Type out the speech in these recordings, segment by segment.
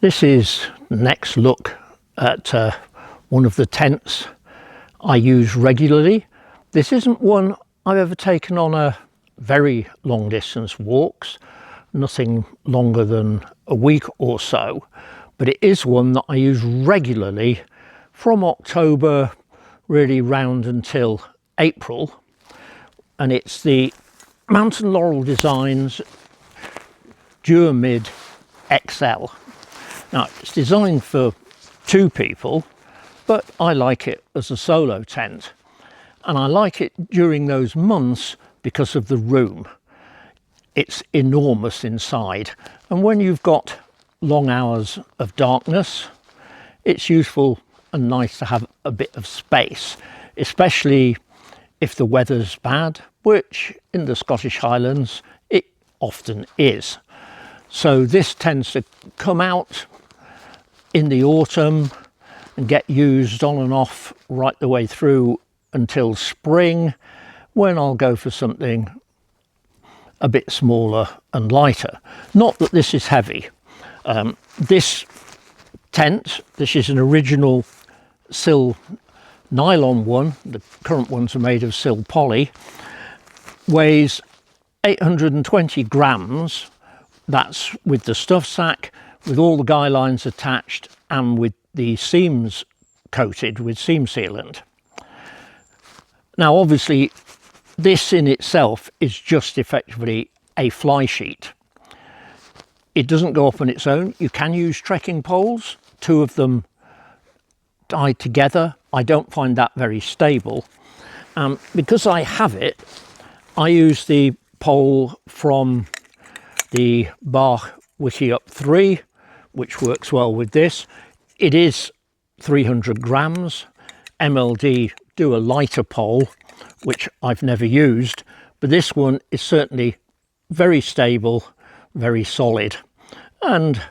This is the next look at one of the tents I use regularly. This isn't one I've ever taken on a very long distance walks, nothing longer than a week or so, but it is one that I use regularly from October really round until April, and it's the Laurel Designs DuoMid XL. Now, it's designed for two people, but I like it as a solo tent, and I like it during those months because of the room. It's enormous inside, and when you've got long hours of darkness, it's useful and nice to have a bit of space, especially if the weather's bad, which in the Scottish Highlands it often is. So this tends to come out in the autumn and get used on and off right the way through until spring, when I'll go for something a bit smaller and lighter. Not that this is heavy. This tent, this is an original sil nylon one, the current ones are made of sil poly, weighs 820 grams. That's with the stuff sack, with all the guy lines attached and with the seams coated with seam sealant. Now obviously this in itself is just effectively a fly sheet. It doesn't go up on its own. You can use trekking poles, two of them tied together. I don't find that very stable. Because I have it, I use the pole from the Bach Wiki Up 3, which works well with this. It is 300 grams. MLD do a lighter pole, which I've never used, but this one is certainly very stable, very solid, and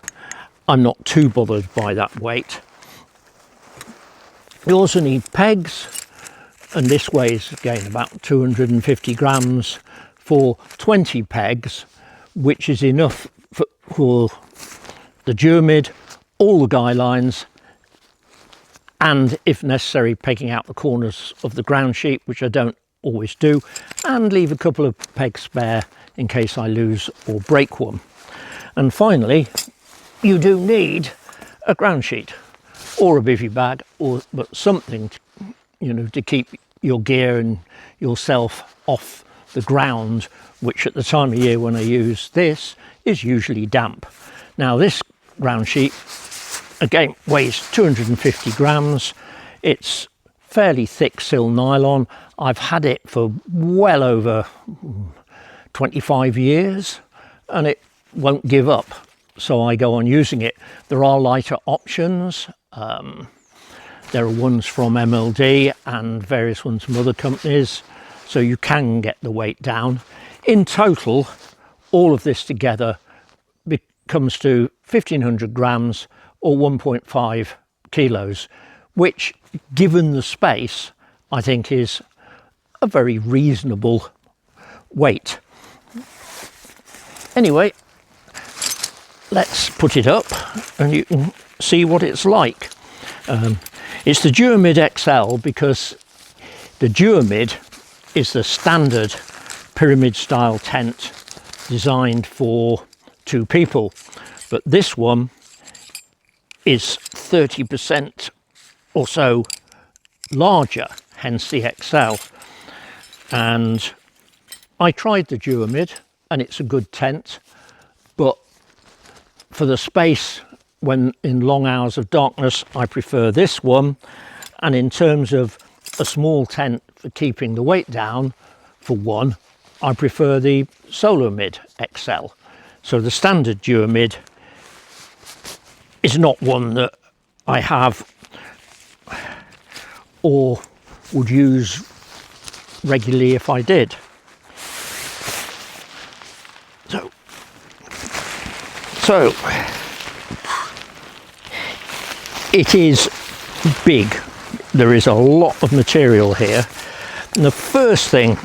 I'm not too bothered by that weight. You also need pegs, and this weighs again about 250 grams for 20 pegs, which is enough for the DuoMid, all the guy lines, and if necessary pegging out the corners of the ground sheet, which I don't always do, and leave a couple of pegs spare in case I lose or break one. And finally, you do need a ground sheet or a bivvy bag, but something to keep your gear and yourself off the ground, which at the time of year when I use this is usually damp. Now this ground sheet again weighs 250 grams. It's fairly thick sil nylon. I've had it for well over 25 years and it won't give up, so I go on using it. There are lighter options. There are ones from MLD and various ones from other companies, so you can get the weight down. In total, all of this together comes to 1500 grams or 1.5 kilos, which, given the space, I think is a very reasonable weight. Anyway, let's put it up and you can see what it's like. It's the DuoMid XL because the DuoMid is the standard pyramid style tent designed for two people, but this one is 30% or so larger, hence the XL. And I tried the DuoMid and it's a good tent, but for the space when in long hours of darkness I prefer this one, and in terms of a small tent for keeping the weight down for one, I prefer the DuoMid XL. So the standard DuoMid is not one that I have or would use regularly if I did. So it is big. There is a lot of material here, and the first thing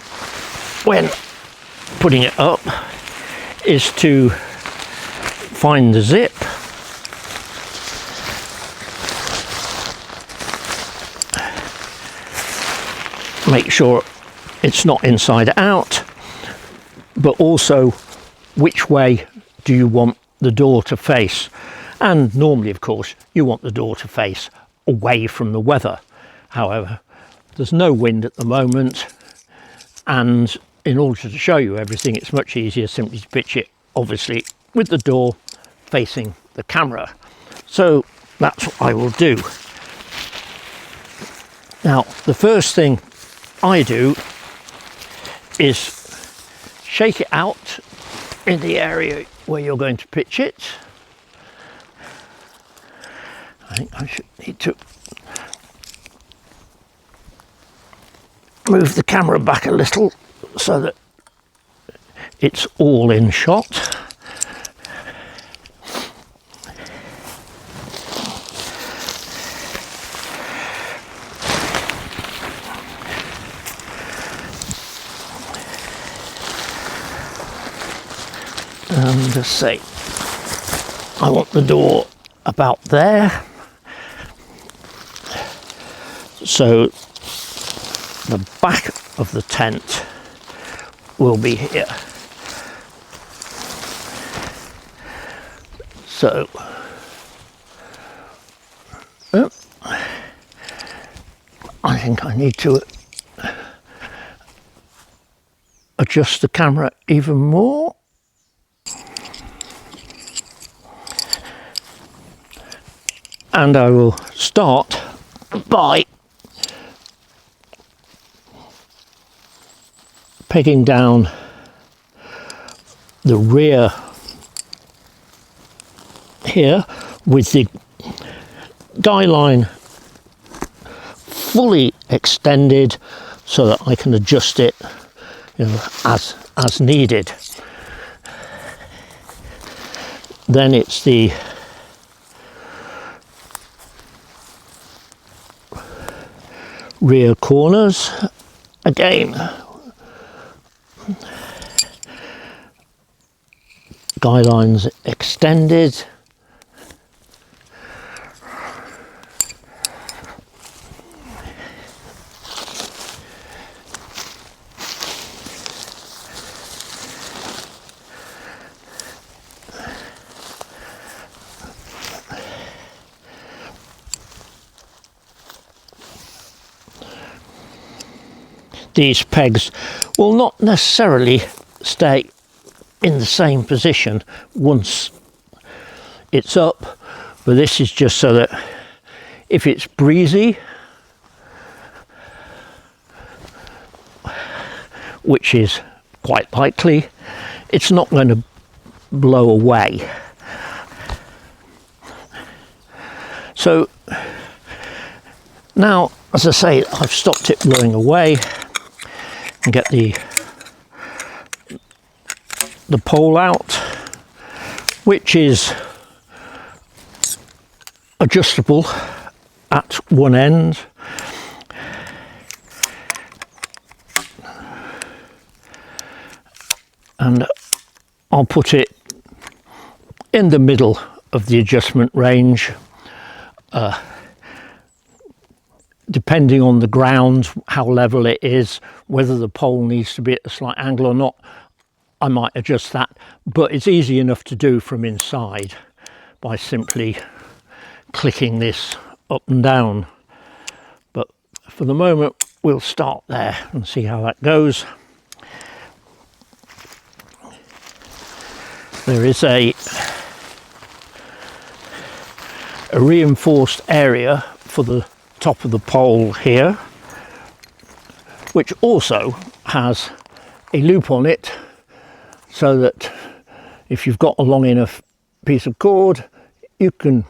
when putting it up is to find the zip make sure it's not inside out, but also which way do you want the door to face. And normally, of course, you want the door to face away from the weather. However, there's no wind at the moment, and in order to show you everything, it's much easier simply to pitch it, obviously, with the door facing the camera. So that's what I will do. Now, the first thing I do is shake it out in the area where you're going to pitch it. I think I should need to move the camera back a little so that it's all in shot. And just say, I want the door about there. So the back of the tent will be here. So I think I need to adjust the camera even more. And I will start by pegging down the rear here with the guy line fully extended so that I can adjust it, you know, as needed. Then it's the rear corners again, guy lines extended, these pegs will not necessarily stay in the same position once it's up, but this is just so that if it's breezy, which is quite likely, it's not going to blow away. So now, as I say, I've stopped it blowing away. And get the pole out, which is adjustable at one end, and I'll put it in the middle of the adjustment range. Depending on the ground, how level it is, whether the pole needs to be at a slight angle or not, I might adjust that, but it's easy enough to do from inside by simply clicking this up and down. But for the moment, we'll start there and see how that goes. There is a reinforced area for the top of the pole here, which also has a loop on it so that if you've got a long enough piece of cord, you can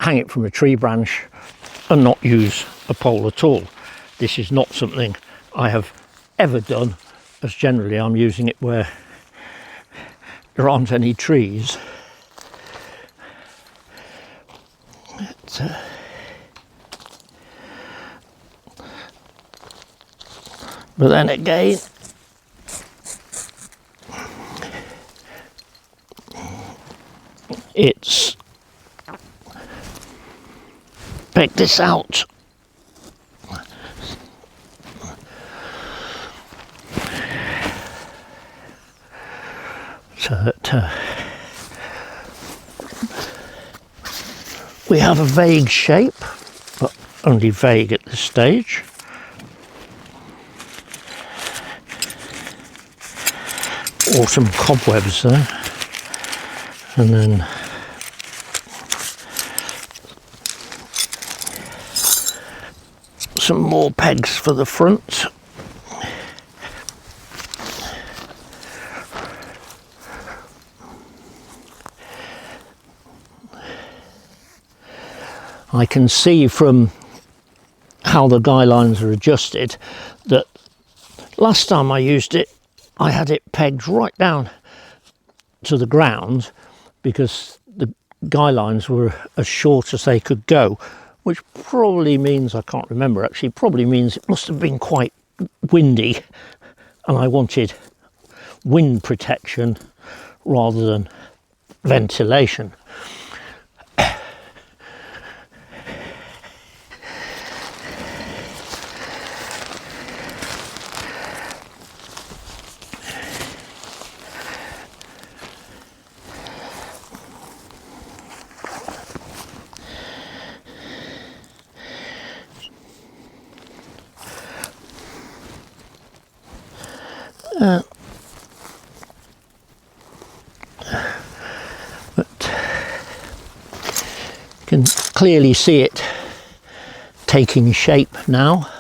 hang it from a tree branch and not use a pole at all. This is not something I have ever done, as generally I'm using it where there aren't any trees. But then again, it's peg this out so that we have a vague shape, but only vague at this stage. Or some cobwebs there, and then some more pegs for the front. I can see from how the guy lines are adjusted that last time I used it I had it pegged right down to the ground because the guy lines were as short as they could go, which probably means, I can't remember actually, probably means it must have been quite windy and I wanted wind protection rather than ventilation. But you can clearly see it taking shape now,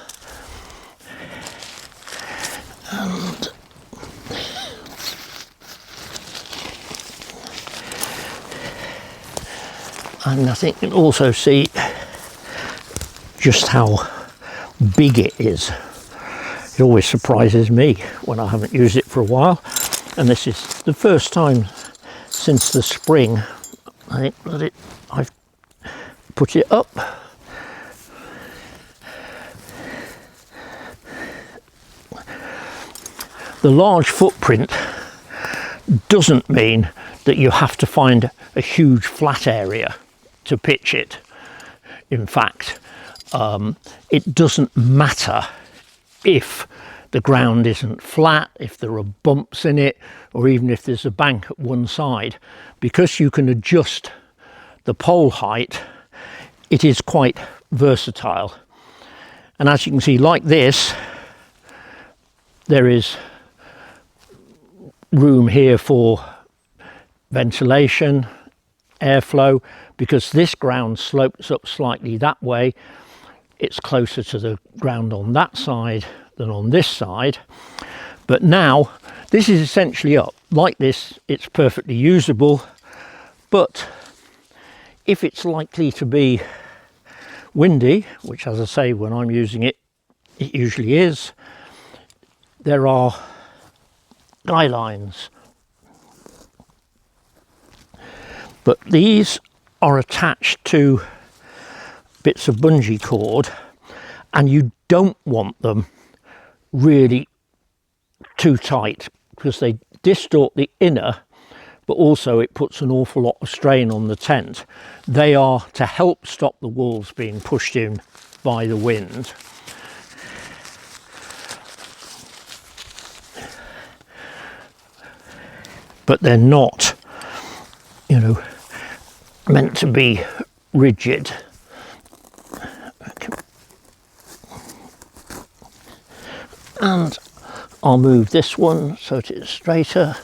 and I think you can also see just how big it is. It always surprises me when I haven't used it for a while, and this is the first time since the spring I think that I've put it up. The large footprint doesn't mean that you have to find a huge flat area to pitch it. In fact, it doesn't matter if the ground isn't flat, if there are bumps in it, or even if there's a bank at one side, because you can adjust the pole height. It is quite versatile, and as you can see, like this, there is room here for ventilation, airflow, because this ground slopes up slightly that way. It's closer to the ground on that side than on this side, but now this is essentially up. Like this, it's perfectly usable, but if it's likely to be windy, which as I say, when I'm using it, it usually is, there are guy lines. But these are attached to bits of bungee cord, and you don't want them really too tight because they distort the inner, but also it puts an awful lot of strain on the tent. They are to help stop the walls being pushed in by the wind. But they're not, you know, meant to be rigid. And I'll move this one so it is straighter,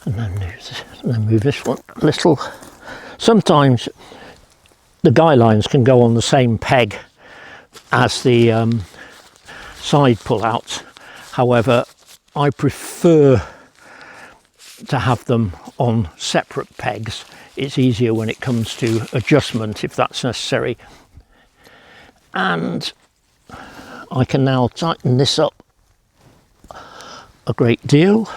and then move this one a little. Sometimes the guy lines can go on the same peg as the side pull-outs. However, I prefer to have them on separate pegs. It's easier when it comes to adjustment if that's necessary. And I can now tighten this up a great deal.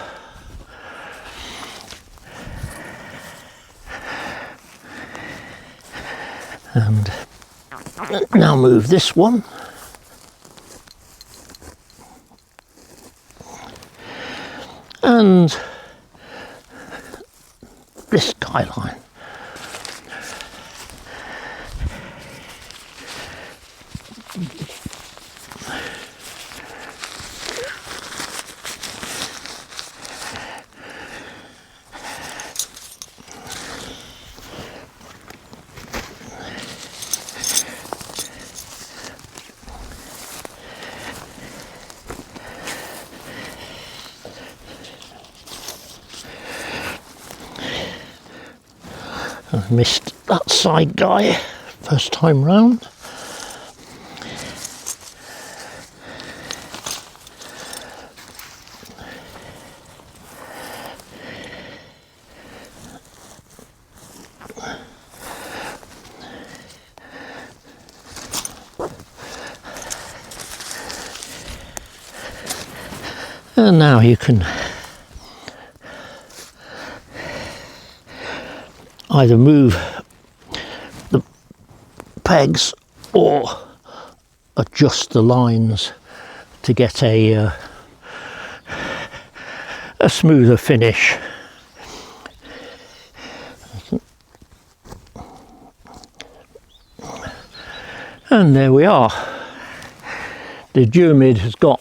And now move this one. And this guy line. I missed that side guy first time round. And now you can either move the pegs or adjust the lines to get a smoother finish. And there we are. The DuoMid has got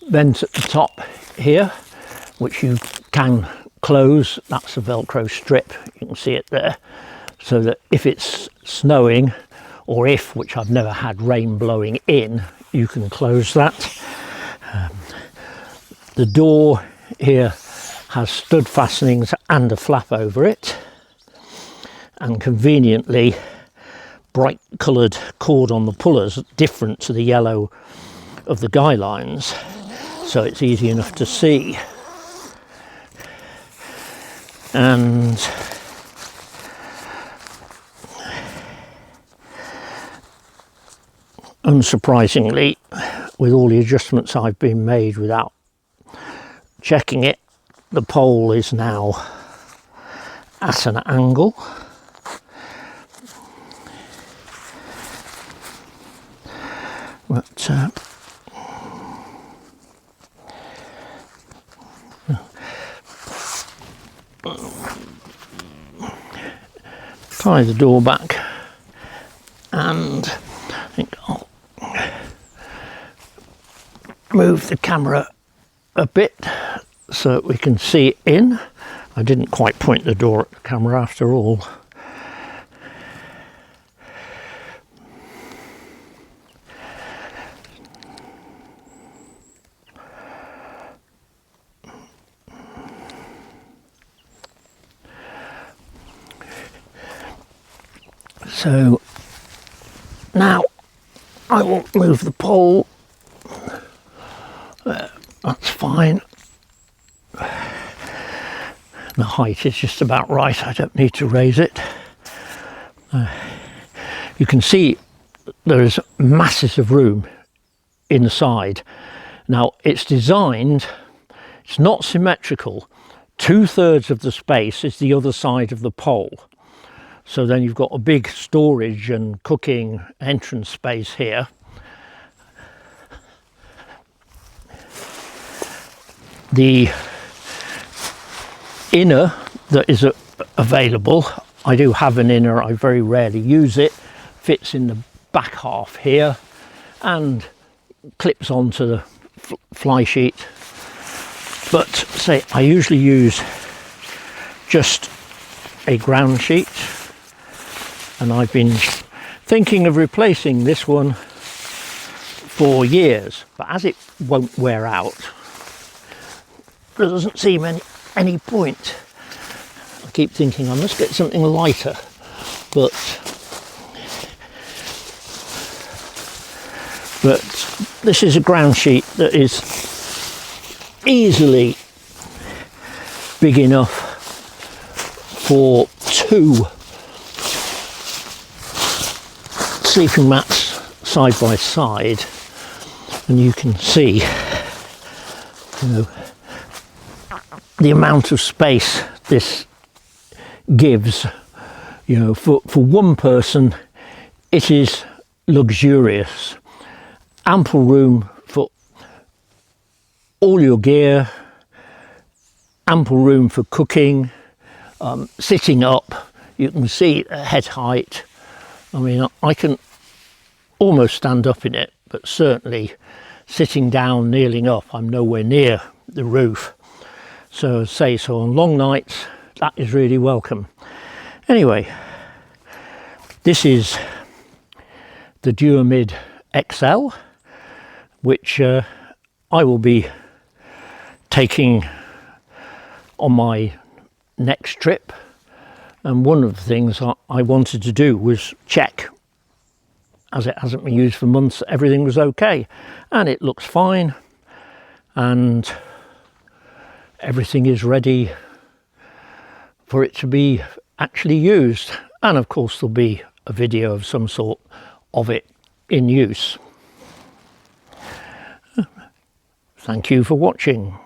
vents at the top here, which you can close. That's a Velcro strip, you can see it there, so that if it's snowing, or if, which I've never had, rain blowing in, you can close that. The door here has stud fastenings and a flap over it, and conveniently bright coloured cord on the pullers, different to the yellow of the guy lines, so it's easy enough to see. And unsurprisingly, with all the adjustments I've been made without checking it, the pole is now at an angle. But tie the door back, and I think I'll move the camera a bit so that we can see in. I didn't quite point the door at the camera after all. So now I won't move the pole. That's fine. The height is just about right. I don't need to raise it. You can see there is masses of room inside. Now it's designed, it's not symmetrical. 2/3 of the space is the other side of the pole. So then you've got a big storage and cooking entrance space here. The inner that is available, I do have an inner, I very rarely use it, fits in the back half here and clips onto the fly sheet. But say I usually use just a ground sheet, and I've been thinking of replacing this one for years, but as it won't wear out, there doesn't seem any point. I keep thinking I must get something lighter, but this is a ground sheet that is easily big enough for 2 sleeping mats side by side, and you can see, you know, the amount of space this gives. You know, for one person it is luxurious. Ample room for all your gear, ample room for cooking, sitting up, you can see head height. I mean, I can almost stand up in it, but certainly sitting down, kneeling up, I'm nowhere near the roof. So on long nights, that is really welcome. Anyway, this is the DuoMid XL, which I will be taking on my next trip. And one of the things I wanted to do was check, as it hasn't been used for months, everything was okay, and it looks fine, and everything is ready for it to be actually used. And of course there'll be a video of some sort of it in use. Thank you for watching.